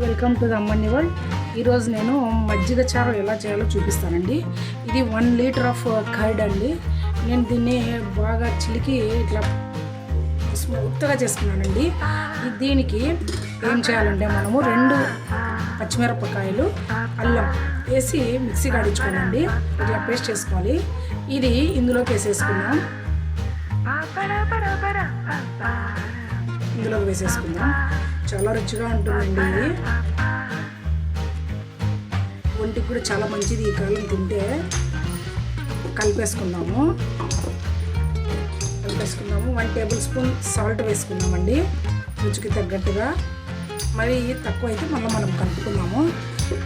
Welcome to the అమ్మని world. ఈరోజు నేను మజ్జిగ చారు ఎలా చేయాలో చూపిస్తానండి. ఇది 1 లీటర్ ఆఫ్ కర్డ్ అండి. నేను దీన్ని బాగా చిలికి ఇట్లా స్మూత్గా చేసుకున్నానండి. దీనికి ఏం చేయాలంటే మనము 2 పచ్చిమిరపకాయలు అల్లం వేసి మిక్సీ కాడించుకోనండి. ఇట్లా పేస్ట్ చేసుకోవాలి. ఇది ఇందులోకి వేసేసుకుందాం. ఇందులోకి వేసేసుకుందాం. చాలా రుచిగా ఉంటుందండి. ఇది ఒంటికి కూడా చాలా మంచిది. ఈ కాలం తింటే కలిపేసుకుందాము. 1 టేబుల్ స్పూన్ సాల్ట్ వేసుకుందామండి, రుచికి తగ్గట్టుగా. మరి తక్కువ అయితే మనం కలుపుకుందాము.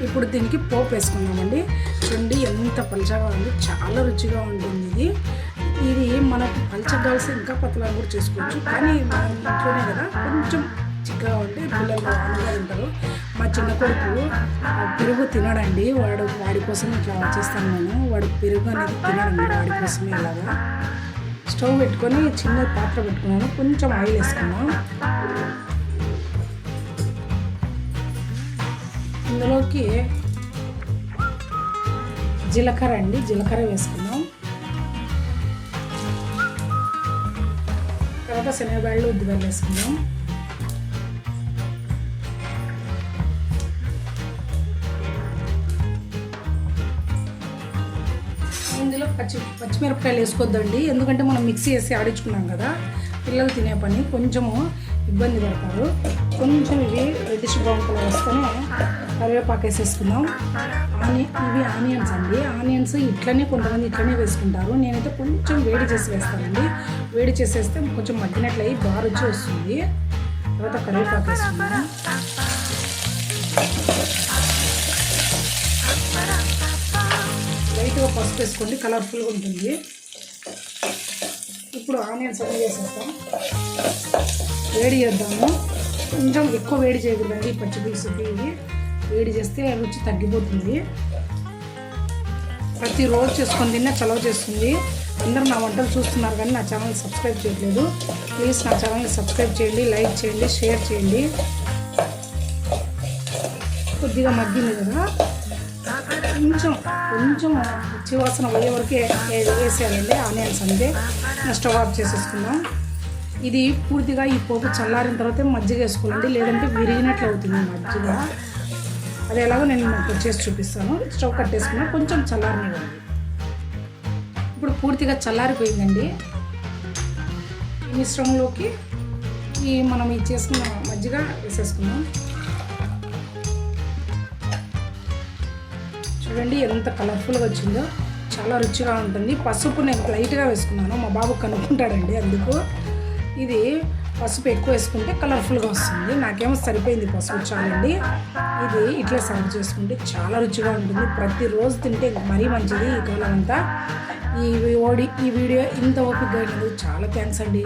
ఇప్పుడు దీనికి పోపు వేసుకుందామండి. చూడండి ఎంత పలచగా ఉంది, చాలా రుచిగా ఉంటుంది. ఇది మనకు పలచగాల్సి ఇంకా పతలా కూడా చేసుకోవచ్చు, కానీ మనం ఇంట్లోనే కదా కొంచెం చిక్కగా ఉంటే పిల్లలు ఆనందంగా తింటారు. మా చిన్న కొడుకు పెరుగు తినడండి. వాడి కోసం ఇట్లా చేస్తాను నేను. వాడు పెరుగు అనేది తినడండి. వాడి కోసమే ఇలాగా స్టవ్ పెట్టుకొని చిన్న పాత్ర పెట్టుకున్నాను. కొంచెం ఆయిల్ వేసుకున్నాను. ఇందులోకి జీలకర్ర వేసుకున్నాం. తర్వాత శనగబ్యాళ్ళు, ఉద్దిబ్యాళ్ళు వేసుకుందాం. ఇందులో పచ్చిమిరపకాయలు వేసుకోవద్దండి, ఎందుకంటే మనం మిక్సీ వేసి ఆడించుకున్నాం కదా. పిల్లలు తినే పని కొంచెము ఇబ్బంది పడతారు. కొంచెం ఇవి రెడ్డిష్ బ్రౌన్ కలర్ వస్తేనే కరివేపాకు వేసేసుకుందాం. ఇవి ఆనియన్స్ అండి. ఆనియన్స్ ఇట్లనే కొంతమంది ఇట్లనే వేసుకుంటారు. నేనైతే కొంచెం వేడి చేసి వేస్తానండి. వేడి చేసేస్తే కొంచెం మగ్గినట్లయి బాగా రుచి వస్తుంది. తర్వాత కరివేపాకు వేసుకుందాం. లైట్గా పసుపు వేసుకోండి, కలర్ఫుల్గా ఉంటుంది. ఇప్పుడు ఆనియన్స్ అన్నీ వేసేస్తాం. వేడి చేద్దాము. కొంచెం ఎక్కువ వేడి చేయకూడదండి. పచ్చి పులుసుకి ఇవి వేడి చేస్తే రుచి తగ్గిపోతుంది. ప్రతిరోజు చేసుకొని తిన్నా చలవ చేస్తుంది. అందరూ నా వంటలు చూస్తున్నారు కానీ నా ఛానల్ సబ్స్క్రైబ్ చేయట్లేదు. ప్లీజ్ నా ఛానల్ని సబ్స్క్రైబ్ చేయండి, లైక్ చేయండి, షేర్ చేయండి. కొద్దిగా మగ్గింది కదా, కొంచెం చివాసన పోయే వరకే వేసేయాలండి ఆనియన్స్. అంతే, స్టవ్ ఆఫ్ చేసేసుకుందాం. ఇది పూర్తిగా ఈ పోపు చల్లారిన తర్వాత మజ్జిగ వేసుకోవాలండి, లేదంటే విరిగినట్లు అవుతుంది మజ్జిగ. అది ఎలాగో నేను మీకు చేసి చూపిస్తాను. స్టవ్ కట్టేసుకున్నా, కొంచెం చల్లారనివ్వండి. ఇప్పుడు పూర్తిగా చల్లారిపోయిందండి. ఈ మిశ్రమంలోకి మనం చేసుకున్న మజ్జిగ వేసేసుకున్నాం. చూడండి ఎంత కలర్ఫుల్గా వచ్చిందో, చాలా రుచిగా ఉంటుంది. పసుపు నేను లైట్గా వేసుకున్నాను, మా బాబు కనుక్కుంటాడండి, అందుకు. ఇది పసుపు ఎక్కువ వేసుకుంటే కలర్ఫుల్గా వస్తుంది. నాకేమో సరిపోయింది పసుపు, చాలండి. ఇది ఇట్లా సర్వ్ చేసుకుంటే చాలా రుచిగా ఉంటుంది. ప్రతిరోజు తింటే మరీ మంచిది ఈ కాలం అంతా. ఈ వీడియో ఇంత ఓపికగా అయినందుకు చాలా థ్యాంక్స్ అండి.